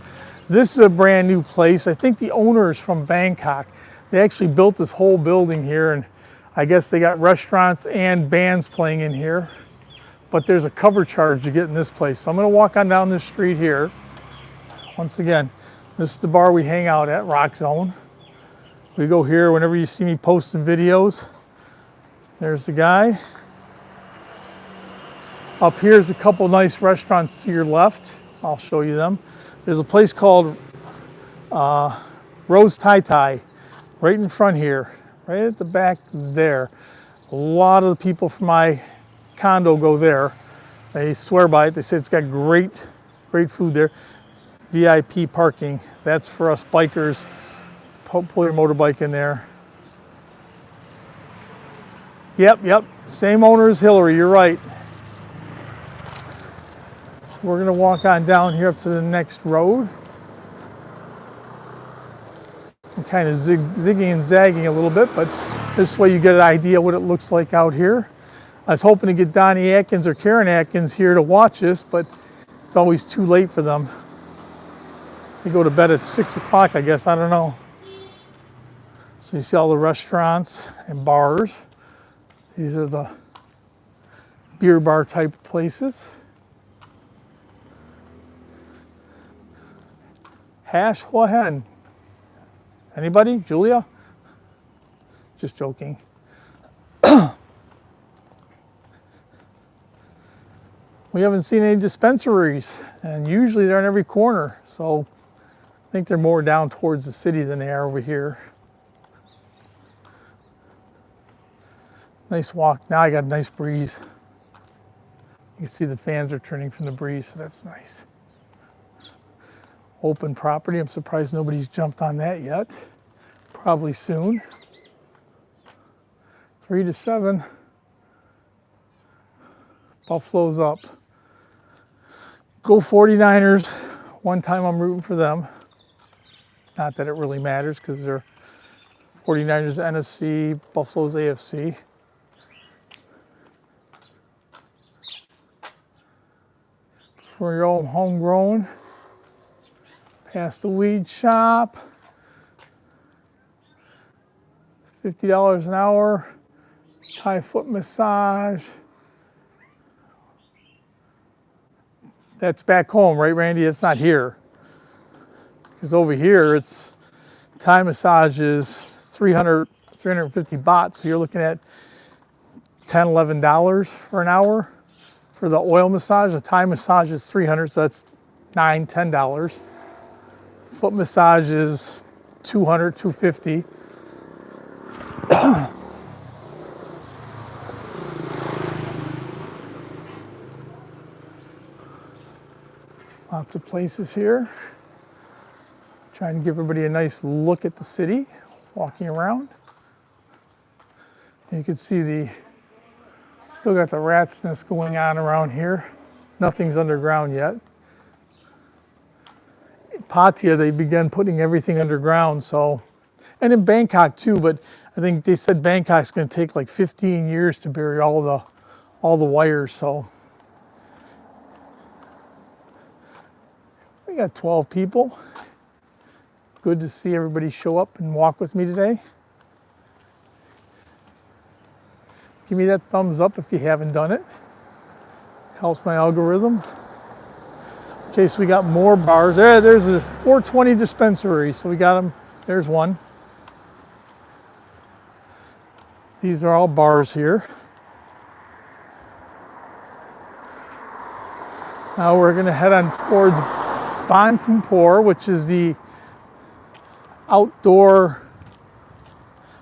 Speaker 1: This is a brand new place. I think the owner is from Bangkok. They actually built this whole building here, and I guess they got restaurants and bands playing in here. But there's a cover charge to get in this place. So I'm going to walk on down this street here. Once again, this is the bar we hang out at, Rock Zone. We go here whenever you see me posting videos. There's the guy. Up here's a couple nice restaurants to your left. I'll show you them. There's a place called Rose Thai Thai right in front here, right at the back there. A lot of the people from my condo go there. They swear by it. They say it's got great food there. VIP parking. That's for us bikers. Pull your motorbike in there. Yep. Same owner as Hillary. You're right. So we're going to walk on down here up to the next road. I'm kind of zigging and zagging a little bit, but this way you get an idea what it looks like out here. I was hoping to get Donnie Atkins or Karen Atkins here to watch this, but it's always too late for them. They go to bed at 6 o'clock, I guess. I don't know. So you see all the restaurants and bars. These are the beer bar type places. Hash Hua Hin. Anybody? Julia? Just joking. We haven't seen any dispensaries, and usually they're in every corner. So I think they're more down towards the city than they are over here. Nice walk. Now I got a nice breeze. You can see the fans are turning from the breeze, so that's nice. Open property. I'm surprised nobody's jumped on that yet. Probably soon. 3 to 7. Buffalo's up. Go 49ers. One time I'm rooting for them. Not that it really matters because they're 49ers NFC, Buffalo's AFC. For your own homegrown. Past the weed shop. $50 an hour. Thai foot massage. That's back home, right, Randy? It's not here. Because over here, it's Thai massage is 350 baht. So you're looking at $10, $11 for an hour. For the oil massage, the Thai massage is 300, so that's $9, $10. Foot massage is 200, 250. Lots of places here. Trying to give everybody a nice look at the city, walking around. And you can see still got the rat's nest going on around here. Nothing's underground yet. In Pattaya, they began putting everything underground, so, and in Bangkok too, but I think they said Bangkok's going to take like 15 years to bury all the wires, so. We got 12 people. Good to see everybody show up and walk with me today. Give me that thumbs up if you haven't done it. Helps my algorithm. Okay, so we got more bars. There's a 420 dispensary, so we got them. There's one. These are all bars here. Now we're going to head on towards Ban Kumpor, which is the outdoor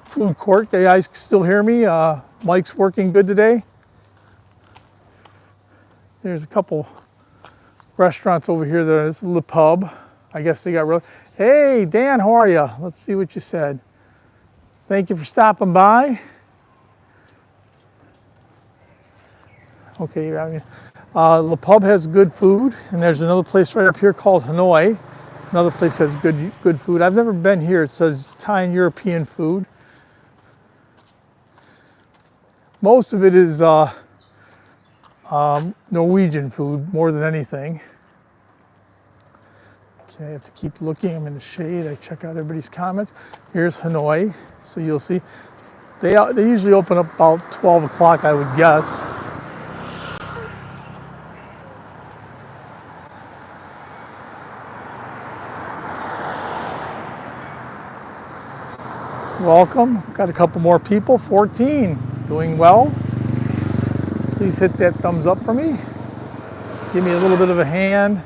Speaker 1: food court. You guys still hear me? Mike's working good today. There's a couple restaurants over here. This is the pub. I guess they got real. Hey, Dan, how are you? Let's see what you said. Thank you for stopping by. Okay, the pub has good food, and there's another place right up here called Hanoi. Another place has good food. I've never been here. It says Thai and European food. Most of it is Norwegian food more than anything. Okay, I have to keep looking. I'm in the shade. I check out everybody's comments. Here's Hanoi, so you'll see. They usually open up about 12 o'clock, I would guess. Welcome. Got a couple more people. 14. Doing well. Please hit that thumbs up for me. Give me a little bit of a hand,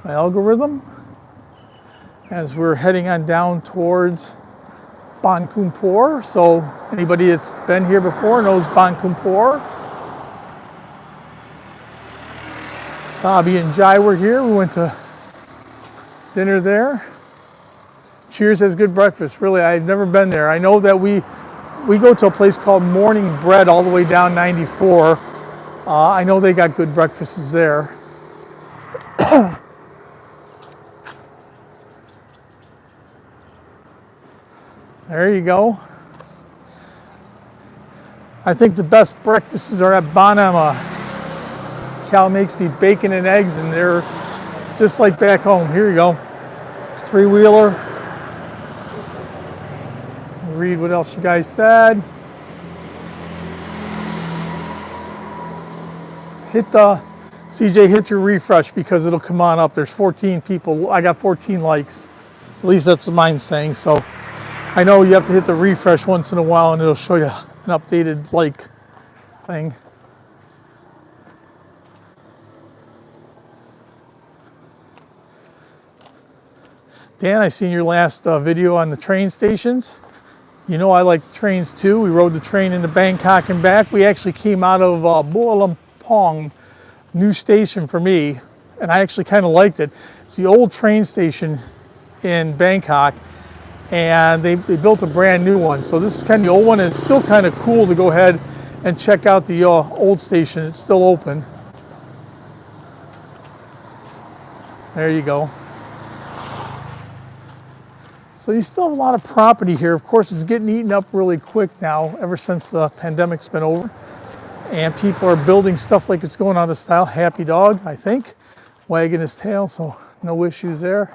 Speaker 1: my algorithm, as we're heading on down towards Ban Kumpor. So anybody that's been here before knows Ban Kumpor. Bobby and Jai were here. We went to dinner there. Cheers has good breakfast. Really, I've never been there. I know that we go to a place called Morning Bread all the way down 94. I know they got good breakfasts there. There you go. I think the best breakfasts are at Banama. Cal makes me bacon and eggs, and they're just like back home. Here you go. Three-wheeler. Read what else you guys said. CJ, hit your refresh because it'll come on up. There's 14 people. I got 14 likes. At least that's what mine's saying. So I know you have to hit the refresh once in a while and it'll show you an updated like thing. Dan, I seen your last video on the train stations. You know I like the trains too. We rode the train into Bangkok and back. We actually came out of Bua Lumpong, new station for me, and I actually kind of liked it. It's the old train station in Bangkok, and they built a brand new one. So this is kind of the old one, and it's still kind of cool to go ahead and check out the old station. It's still open. There you go. So you still have a lot of property here. Of course, it's getting eaten up really quick now, ever since the pandemic's been over. And people are building stuff like it's going out of style. Happy dog, I think, wagging his tail, so no issues there.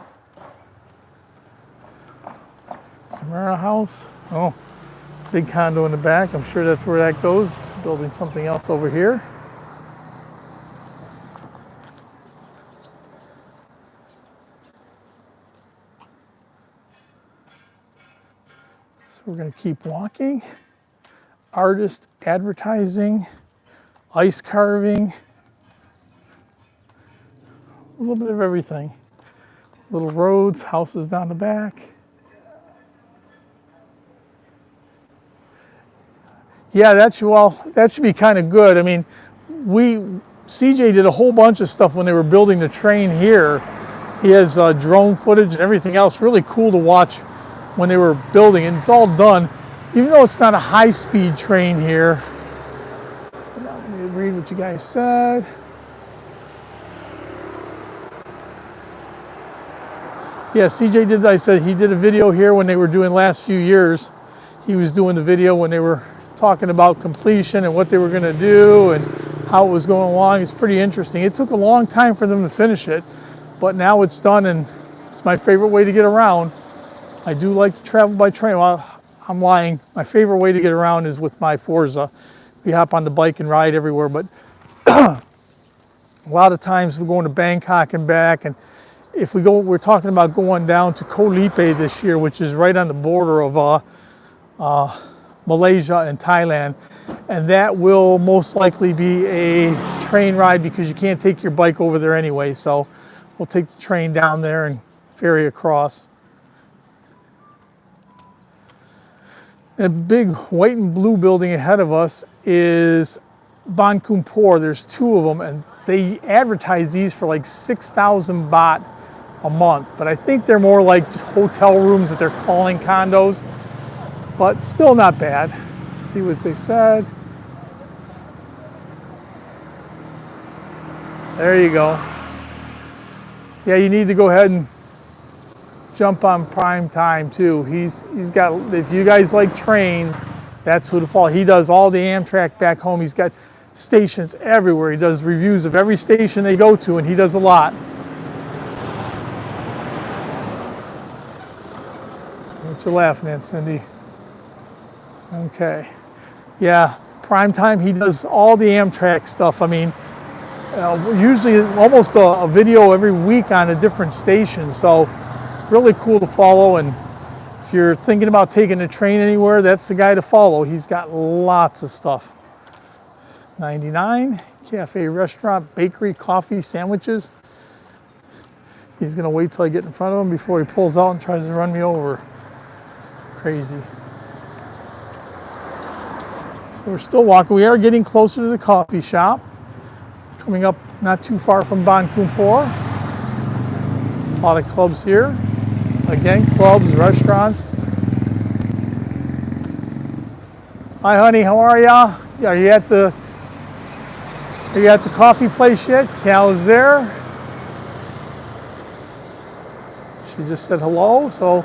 Speaker 1: Samara house. Oh, big condo in the back. I'm sure that's where that goes. Building something else over here. So we're going to keep walking. Artist advertising, ice carving, a little bit of everything. Little roads, houses down the back. Yeah, that should be kind of good. I mean, CJ did a whole bunch of stuff when they were building the train here. He has drone footage and everything else. Really cool to watch when they were building, and it's all done. Even though it's not a high-speed train here. Let me read what you guys said. Yeah, CJ did, I said he did a video here when they were doing last few years. He was doing the video when they were talking about completion and what they were going to do and how it was going along. It's pretty interesting. It took a long time for them to finish it, but now it's done, and it's my favorite way to get around. I do like to travel by train. Well, I'm lying. My favorite way to get around is with my Forza. We hop on the bike and ride everywhere, but a lot of times we're going to Bangkok and back, and if we go, we're talking about going down to Koh Lipe this year, which is right on the border of Malaysia and Thailand, and that will most likely be a train ride because you can't take your bike over there anyway, so we'll take the train down there and ferry across. A big white and blue building ahead of us is Ban Kumpor. There's two of them, and they advertise these for like 6,000 baht a month, but I think they're more like hotel rooms that they're calling condos, but still not bad. Let's see what they said. There you go. Yeah, you need to go ahead and jump on Prime Time too. He's got, if you guys like trains, that's who to follow. He does all the Amtrak back home. He's got stations everywhere. He does reviews of every station they go to, and he does a lot. What you laughing at, Cindy? Okay. Yeah, Prime Time, he does all the Amtrak stuff. I mean, usually almost a video every week on a different station. So really cool to follow, and if you're thinking about taking a train anywhere, that's the guy to follow. He's got lots of stuff. 99, cafe, restaurant, bakery, coffee, sandwiches. He's gonna wait till I get in front of him before he pulls out and tries to run me over. Crazy. So we're still walking. We are getting closer to the coffee shop. Coming up not too far from Ban Kumpor. A lot of clubs here. Again, clubs, restaurants. Hi, honey. How are ya? Are you at the coffee place yet? Cal's there. She just said hello, so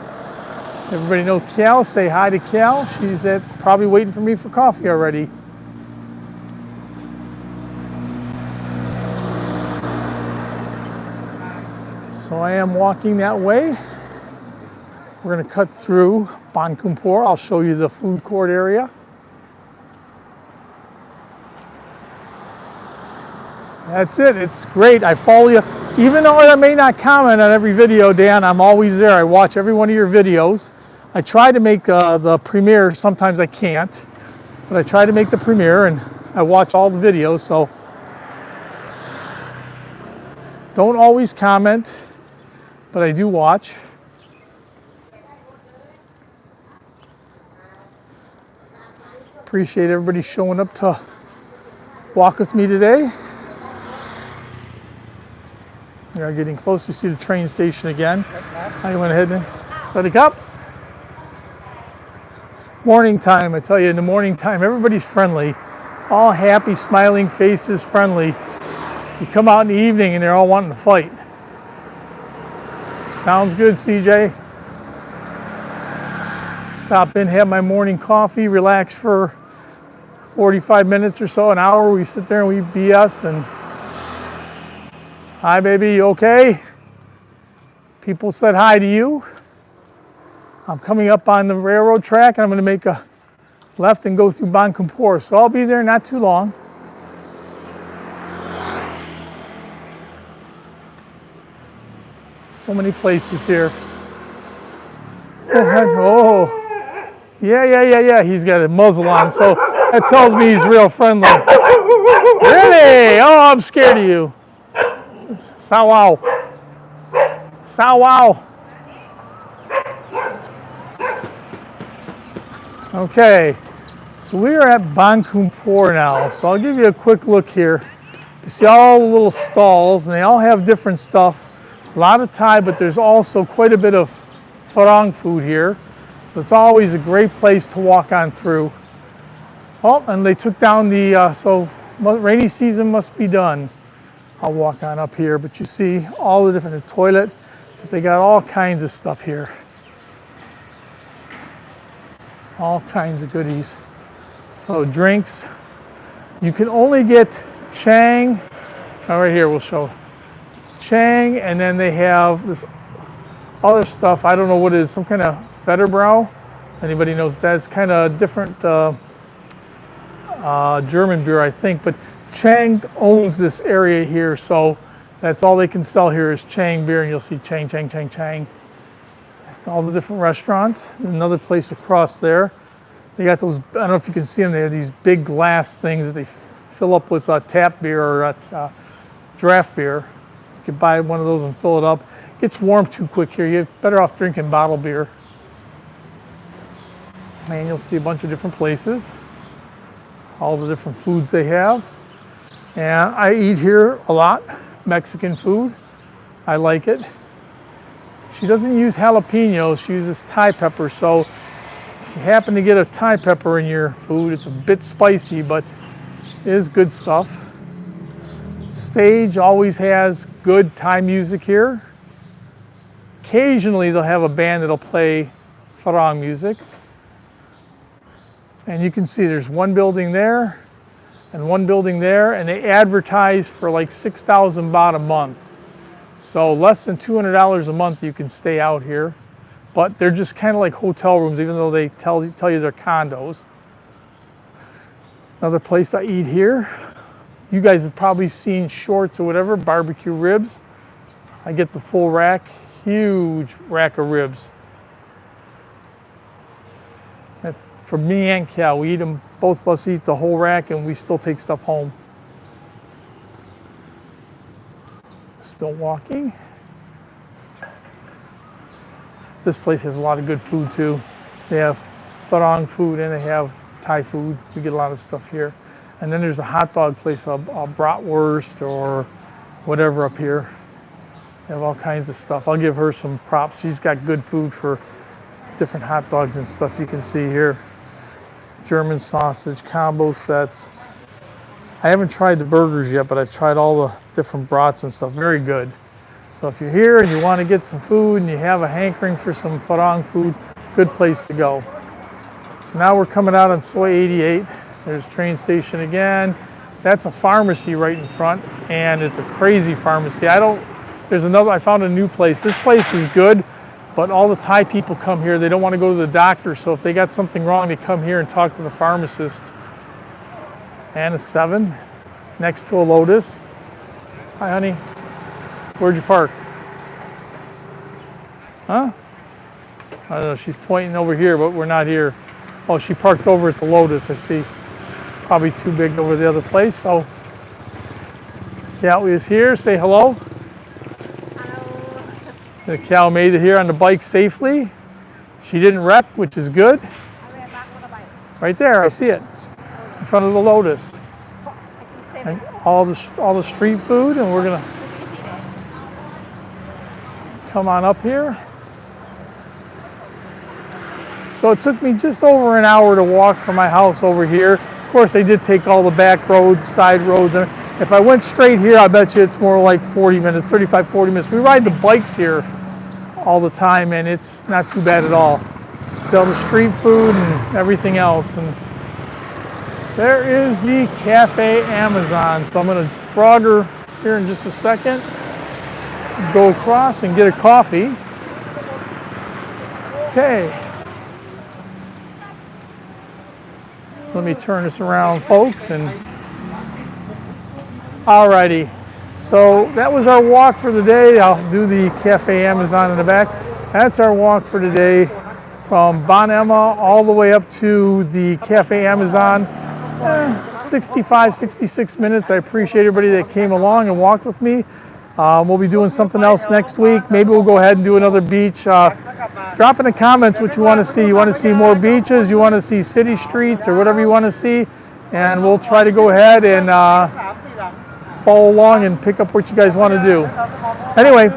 Speaker 1: everybody know Cal. Say hi to Cal. She's probably waiting for me for coffee already. So I am walking that way. We're going to cut through Ban Kumpor. I'll show you the food court area. That's it. It's great. I follow you. Even though I may not comment on every video, Dan, I'm always there. I watch every one of your videos. I try to make the premiere. Sometimes I can't, but I try to make the premiere, and I watch all the videos. So don't always comment, but I do watch. Appreciate everybody showing up to walk with me today. We are getting close. You see the train station again. I went ahead and let it up. Morning time, I tell you, in the morning time, everybody's friendly. All happy, smiling faces, friendly. You come out in the evening and they're all wanting to fight. Sounds good, CJ. Stop in, have my morning coffee, relax for 45 minutes or so, an hour. We sit there and we BS and hi, baby, you okay? People said hi to you. I'm coming up on the railroad track, and I'm going to make a left and go through Ban Kumpor. So I'll be there not too long. So many places here. Oh, yeah. He's got a muzzle on, so that tells me he's real friendly. Really? Oh, I'm scared of you. Sao wow. Sao wow. Okay, so we are at Ban Kumpor now. So I'll give you a quick look here. You see all the little stalls, and they all have different stuff. A lot of Thai, but there's also quite a bit of Farang food here. So it's always a great place to walk on through. Oh, and they took down the, so rainy season must be done. I'll walk on up here, but you see all the different, the toilet, but they got all kinds of stuff here. All kinds of goodies. So drinks, you can only get Chang, right here we'll show. Chang, and then they have this other stuff, I don't know what it is, some kind of Federbrau. Anybody knows that? It's kind of different German beer, I think, but Chang owns this area here, so that's all they can sell here is Chang beer, and you'll see Chang, Chang, Chang, Chang. All the different restaurants. Another place across there. They got those, I don't know if you can see them, they have these big glass things that they fill up with tap beer or draft beer. You could buy one of those and fill it up. It gets warm too quick here. You're better off drinking bottled beer. And you'll see a bunch of different places. All the different foods they have. And I eat here a lot, Mexican food. I like it. She doesn't use jalapenos, she uses Thai pepper, so if you happen to get a Thai pepper in your food, it's a bit spicy, but it is good stuff. Stage always has good Thai music here. Occasionally they'll have a band that'll play Farang music. And you can see there's one building there and one building there, and they advertise for like 6,000 baht a month. So less than $200 a month you can stay out here. But they're just kind of like hotel rooms, even though they tell you they're condos. Another place I eat here. You guys have probably seen shorts or whatever, barbecue ribs. I get the full rack, huge rack of ribs. And for me and Cal, we eat them, both of us eat the whole rack, and we still take stuff home. Still walking. This place has a lot of good food too. They have Farang food and they have Thai food. We get a lot of stuff here. And then there's a hot dog place, a bratwurst or whatever up here. They have all kinds of stuff. I'll give her some props. She's got good food for different hot dogs and stuff you can see here. German sausage, combo sets. I haven't tried the burgers yet, but I've tried all the different brats and stuff. Very good. So if you're here and you want to get some food and you have a hankering for some Farang food, good place to go. So now we're coming out on Soi 88. There's train station again. That's a pharmacy right in front, and it's a crazy pharmacy. I found a new place. This place is good, but all the Thai people come here. They don't want to go to the doctor, so if they got something wrong, they come here and talk to the pharmacist. And a 7 next to a Lotus. Hi, honey. Where'd you park? Huh? I don't know. She's pointing over here, but we're not here. Oh, she parked over at the Lotus, I see. Probably too big over the other place. So, Cal is here. Say hello.
Speaker 2: Hello.
Speaker 1: The Cal made it here on the bike safely. She didn't wreck, which is good. Right there, I see it. In front of the Lotus. And all the street food, and we're gonna come on up here. So it took me just over an hour to walk from my house over here. Of course, I did take all the back roads, side roads. And if I went straight here, I bet you it's more like 40 minutes, 35, 40 minutes. We ride the bikes here all the time, and it's not too bad at all. Sell the street food and everything else. And there is the Cafe Amazon. So I'm going to frog her here in just a second. Go across and get a coffee. Okay. Let me turn this around, folks. And alrighty. So that was our walk for the day. I'll do the Cafe Amazon in the back. That's our walk for today from Bon Emma all the way up to the Cafe Amazon. 65, 66 minutes. I appreciate everybody that came along and walked with me. We'll be doing something else next week. Maybe we'll go ahead and do another beach. Drop in the comments what you want to see. You want to see more beaches? You want to see city streets or whatever you want to see? And we'll try to go ahead and follow along and pick up what you guys want to do. Anyway,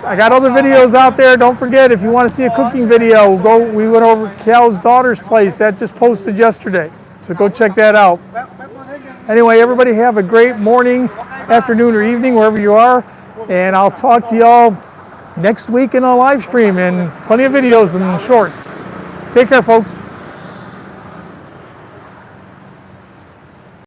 Speaker 1: I got other videos out there. Don't forget, if you want to see a cooking video, we went over Cal's daughter's place. That just posted yesterday. So go check that out. Anyway, everybody have a great morning, afternoon, or evening, wherever you are. And I'll talk to y'all next week in a live stream and plenty of videos and shorts. Take care, folks.